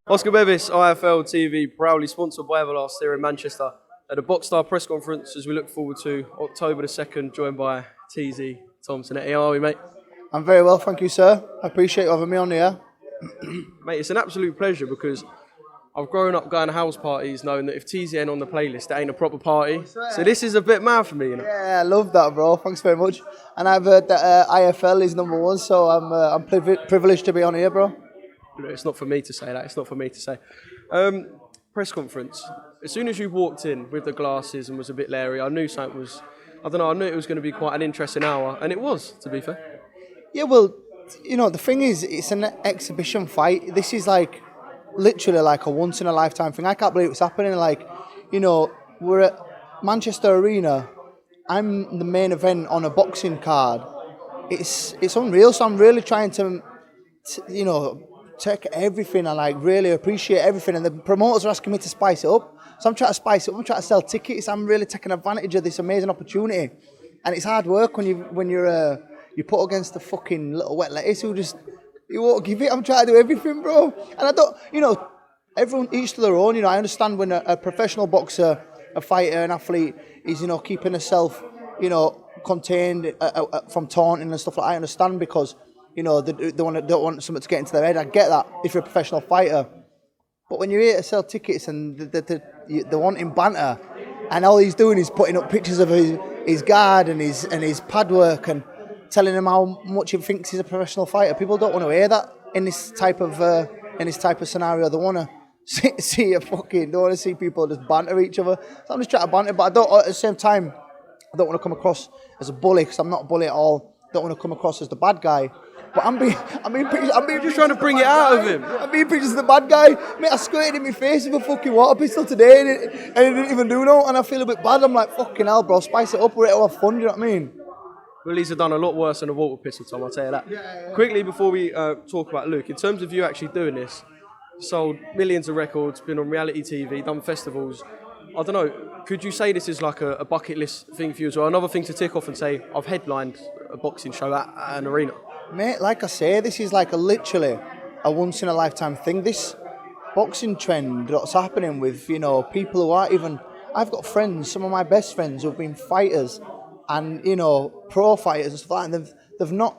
Oscar BEVIS, IFL TV, proudly sponsored by Everlast here in Manchester at the Boxstar press conference as we look forward to October the 2nd, joined by TZ, Tom Zanetti. How are we, mate? I'm very well, thank you, sir. I appreciate you having me on here. Mate, it's an absolute pleasure because I've grown up going to house parties knowing that if TZ ain't on the playlist, it ain't a proper party. So this is a bit mad for me, you know? Yeah, I love that, bro. Thanks very much. And I've heard that IFL is #1, so I'm privileged to be on here, bro. It's not for me to say that. It's not for me to say. Press conference. As soon as you walked in with the glasses and was a bit leery, I knew something was... I don't know, I knew it was going to be quite an interesting hour. And it was, to be fair. Yeah, well, you know, the thing is, it's an exhibition fight. This is like, literally like a once-in-a-lifetime thing. I can't believe it's happening. Like, you know, we're at Manchester Arena. I'm the main event on a boxing card. It's unreal, so I'm really trying to you know, take everything and like really appreciate everything, and the promoters are asking me to spice it up, so I'm trying to spice it up. I'm trying to sell tickets. I'm really taking advantage of this amazing opportunity, and it's hard work when you're put against the fucking little wet lettuce who just, you won't give it. I'm trying to do everything, bro, and I don't, you know, everyone each to their own. You know, I understand when a professional boxer, a fighter, an athlete is, you know, keeping herself, you know, contained from taunting and stuff like that. I understand, because you know, they don't want something to get into their head. I get that if you're a professional fighter. But when you're here to sell tickets and they're wanting banter, and all he's doing is putting up pictures of his guard and his pad work and telling him how much he thinks he's a professional fighter, people don't want to hear that in this type of scenario. They want to see a fucking, don't want to see people just banter each other. So I'm just trying to banter, but I don't, at the same time, I don't want to come across as a bully, because I'm not a bully at all. I don't want to come across as the bad guy. But I'm being just trying to bring it out of him. I'm being pictures of the bad guy. Mate, I squirted in my face with a fucking water pistol today, and it didn't even do no. And I feel a bit bad. I'm like, fucking hell, bro, spice it up. We're here to have fun. Do you know what I mean? Well, he's done a lot worse than a water pistol, Tom, I'll tell you that. Yeah. Quickly, before we talk about Luke, in terms of you actually doing this, sold millions of records, been on reality TV, done festivals. I don't know, could you say this is like a bucket list thing for you as well? Another thing to tick off and say, I've headlined a boxing show at an arena. Mate, like I say, this is like literally a once-in-a-lifetime thing. This boxing trend that's happening with, you know, people who aren't even... I've got friends, some of my best friends, who've been fighters and, you know, pro fighters and stuff like that, and they've not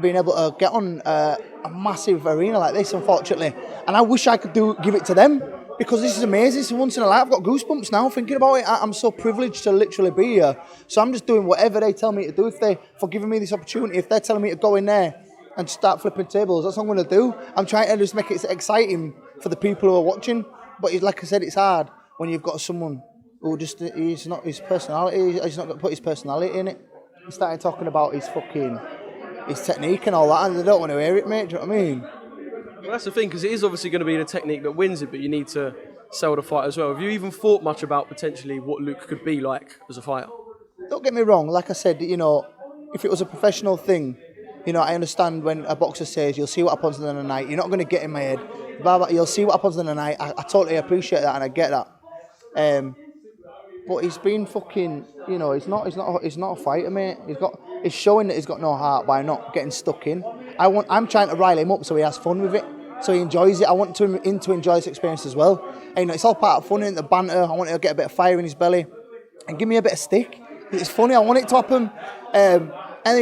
been able to get on a massive arena like this, unfortunately. And I wish I could give it to them, because this is amazing. It's once in a life. I've got goosebumps now thinking about it. I'm so privileged to literally be here. So I'm just doing whatever they tell me to do. For giving me this opportunity, if they're telling me to go in there and start flipping tables, that's what I'm going to do. I'm trying to just make it exciting for the people who are watching. But like I said, it's hard when you've got someone who just, he's not his personality. He's not going to put his personality in it. He started talking about his technique and all that, and they don't want to hear it, mate. Do you know what I mean? Well, that's the thing, because it is obviously going to be the technique that wins it, but you need to sell the fight as well. Have you even thought much about potentially what Luke could be like as a fighter? Don't get me wrong. Like I said, you know, if it was a professional thing, you know, I understand when a boxer says, you'll see what happens in the night. You're not going to get in my head. Blah, blah, you'll see what happens in the night. I totally appreciate that, and I get that. But he's been fucking, you know, he's not a fighter, mate. He's showing that he's got no heart by not getting stuck in. I'm trying to rile him up so he has fun with it, so he enjoys it. I want him to enjoy this experience as well. And, you know, it's all part of fun, isn't it? The banter. I want him to get a bit of fire in his belly and give me a bit of stick. It's funny. I want it to happen. And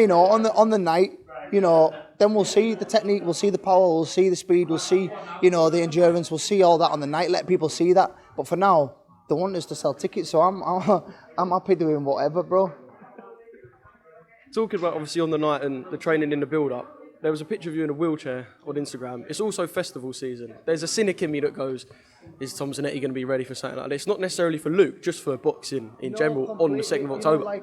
you know, on the night, you know, then we'll see the technique, we'll see the power, we'll see the speed, we'll see, you know, the endurance, we'll see all that on the night. Let people see that. But for now, they want us to sell tickets, so I'm happy doing whatever, bro. Talking about obviously on the night and the training in the build-up, there was a picture of you in a wheelchair on Instagram. It's also festival season. There's a cynic in me that goes, is Tom Zanetti going to be ready for something like this? Not necessarily for Luke, just for boxing in general on the 2nd of October.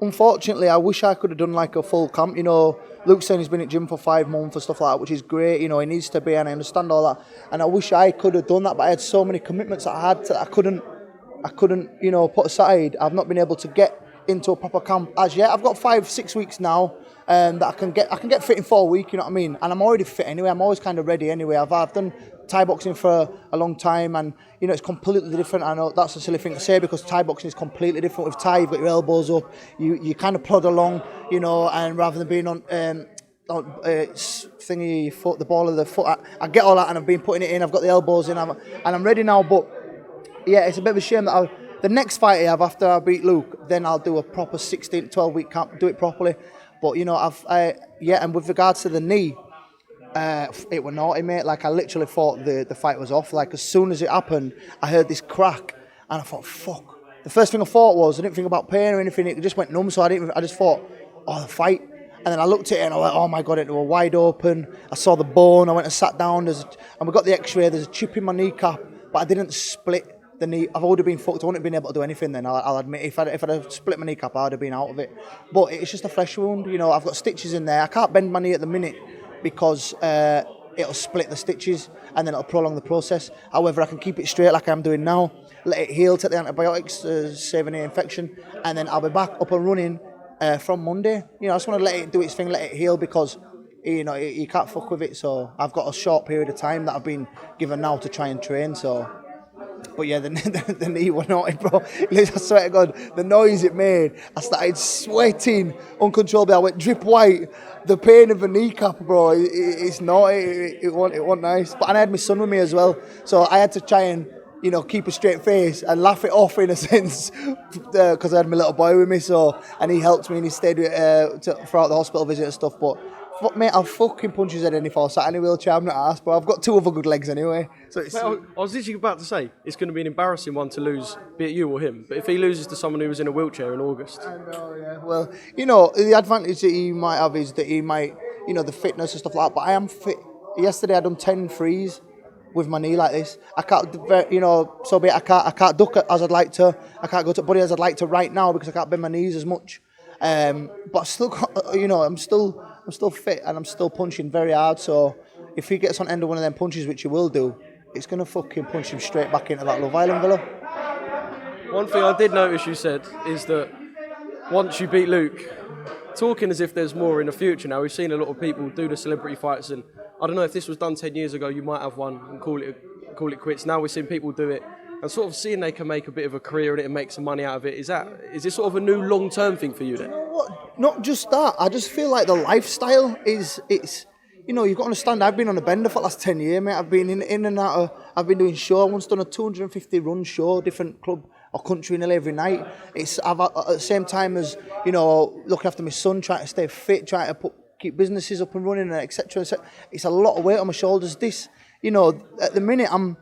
Unfortunately, I wish I could have done like a full camp. You know, Luke's saying he's been at gym for 5 months and stuff like that, which is great. You know, he needs to be, and I understand all that. And I wish I could have done that, but I had so many commitments that I had that I couldn't, you know, put aside. I've not been able to get into a proper camp as yet. I've got 5-6 weeks now that I can get fit in for a week, you know what I mean? And I'm already fit anyway. I'm always kind of ready anyway. I've done Thai boxing for a long time, and you know, it's completely different. I know that's a silly thing to say, because Thai boxing is completely different. With Thai, you've got your elbows up, you kind of plod along, you know, and rather than being on thingy foot, the ball of the foot. I get all that, and I've been putting it in. I've got the elbows in, and I'm ready now. But yeah, it's a bit of a shame that the next fight I have after I beat Luke, then I'll do a proper 12 week camp, do it properly. But you know, and with regards to the knee, it was naughty, mate. Like I literally thought the fight was off. Like as soon as it happened, I heard this crack, and I thought, fuck. The first thing I thought was I didn't think about pain or anything. It just went numb. So I just thought, oh, the fight. And then I looked at it and I was like, oh my God, it was wide open. I saw the bone. I went and sat down. And we got the X-ray. There's a chip in my kneecap, but I didn't split the knee. I've already been fucked. I wouldn't have been able to do anything then. I'll admit, if I'd have split my kneecap, I would have been out of it. But it's just a flesh wound. You know, I've got stitches in there. I can't bend my knee at the minute because it'll split the stitches and then it'll prolong the process. However, I can keep it straight like I'm doing now. Let it heal, take the antibiotics, save any infection, and then I'll be back up and running from Monday. You know, I just want to let it do its thing, let it heal, because you know you can't fuck with it. So I've got a short period of time that I've been given now to try and train. So, but yeah, the knee was naughty, bro. I swear to God, the noise it made, I started sweating uncontrollably. I went drip white. The pain of the kneecap, bro, it's naughty. It wasn't nice. But and I had my son with me as well, so I had to try and, you know, keep a straight face and laugh it off in a sense, because I had my little boy with me, and he helped me and he stayed with, throughout the hospital visit and stuff. But fuck, mate, I'll fucking punch his head in if I was sat in a wheelchair. I'm not asked, but I've got two other good legs anyway. So it's, mate, I was literally about to say it's going to be an embarrassing one to lose, be it you or him. But if he loses to someone who was in a wheelchair in August, I know, yeah. Well, you know, the advantage that he might have is that he might, you know, the fitness and stuff like that. But I am fit. Yesterday I done 10 threes with my knee like this. I can't, you know, so be it. I can't duck as I'd like to. I can't go to buddy as I'd like to right now because I can't bend my knees as much. But I still got, you know, I'm still fit and I'm still punching very hard. So if he gets on end of one of them punches, which he will do, it's gonna fucking punch him straight back into that Love Island villa. one thing I did notice you said is that once you beat Luke, talking as if there's more in the future now. We've seen a lot of people do the celebrity fights, and I don't know if this was done 10 years ago, you might have one and call it quits. Now we're seeing people do it and sort of seeing they can make a bit of a career in it and make some money out of it. Is this sort of a new long-term thing for you then? You know what? Not just that. I just feel like the lifestyle it's, you know, you've got to understand, I've been on a bender for the last 10 years, mate. I've been in and out of, I've been doing show. I once done a 250 run show, different club or country nearly every night. I've at the same time as, you know, looking after my son, trying to stay fit, trying to keep businesses up and running, and etc. It's a lot of weight on my shoulders. This, you know, at the minute I'm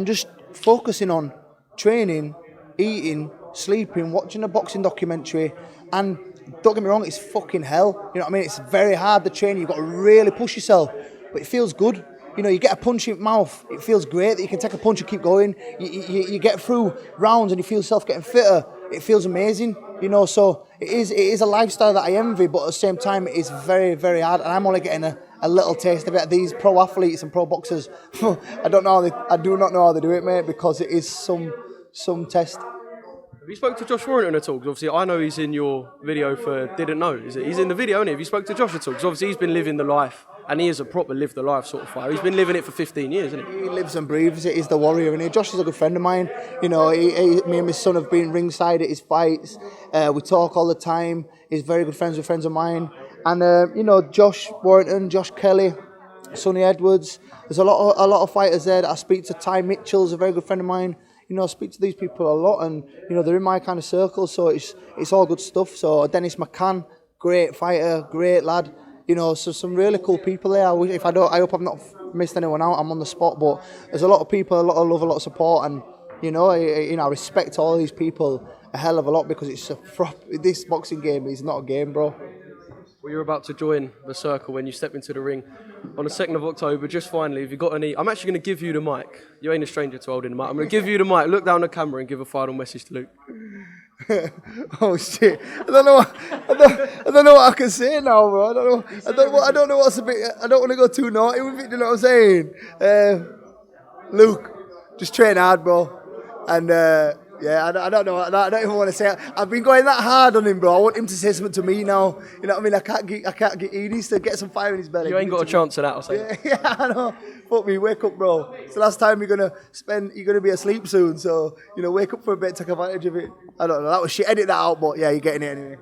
just focusing on training, eating, sleeping, watching a boxing documentary, and don't get me wrong, it's fucking hell. You know what I mean? It's very hard to train. You've got to really push yourself, but it feels good. You know, you get a punch in the mouth, it feels great that you can take a punch and keep going. You get through rounds and you feel yourself getting fitter. It feels amazing, you know, so it is a lifestyle that I envy, but at the same time, it is very, very hard, and I'm only getting a little taste of it. These pro athletes and pro boxers, I do not know how they do it, mate, because it is some test. Have you spoke to Josh Warrington at all? Because obviously I know he's in your video for Didn't Know. He's in the video, isn't he? Have you spoke to Josh at all? Because obviously he's been living the life, and he is a proper live the life sort of fighter. He's been living it for 15 years, isn't he? He lives and breathes it. He's the warrior, and Josh is a good friend of mine. You know, me and my son have been ringside at his fights. We talk all the time. He's very good friends with friends of mine. And you know, Josh Warrington, Josh Kelly, Sonny Edwards. There's a lot of fighters there that I speak to. Ty Mitchell's a very good friend of mine. You know, I speak to these people a lot, and you know they're in my kind of circle, so it's all good stuff. So Dennis McCann, great fighter, great lad. You know, so some really cool people there. I hope I've not missed anyone out. I'm on the spot, but there's a lot of people, a lot of love, a lot of support, and you know, I respect all these people a hell of a lot, because this boxing game is not a game, bro. Well, you're about to join the circle when you step into the ring on the 2nd of October. Just finally, have you got any... I'm actually going to give you the mic. You ain't a stranger to holding the mic. I'm going to give you the mic, look down the camera and give a final message to Luke. Oh shit! I don't know what I can say now, bro. I don't know what's a bit. I don't want to go too naughty with it. You know what I'm saying? Luke, just train hard, bro. And yeah, I don't know. I don't even want to say it. I've been going that hard on him, bro. I want him to say something to me now. You know what I mean? I can't get. He needs to get some fire in his belly. You ain't got a chance of that, I'll say. Yeah, I know. Fuck me, wake up, bro. It's the last time you're gonna be asleep soon. So, you know, wake up for a bit, take advantage of it. I don't know. That was shit. Edit that out, but yeah, you're getting it anyway.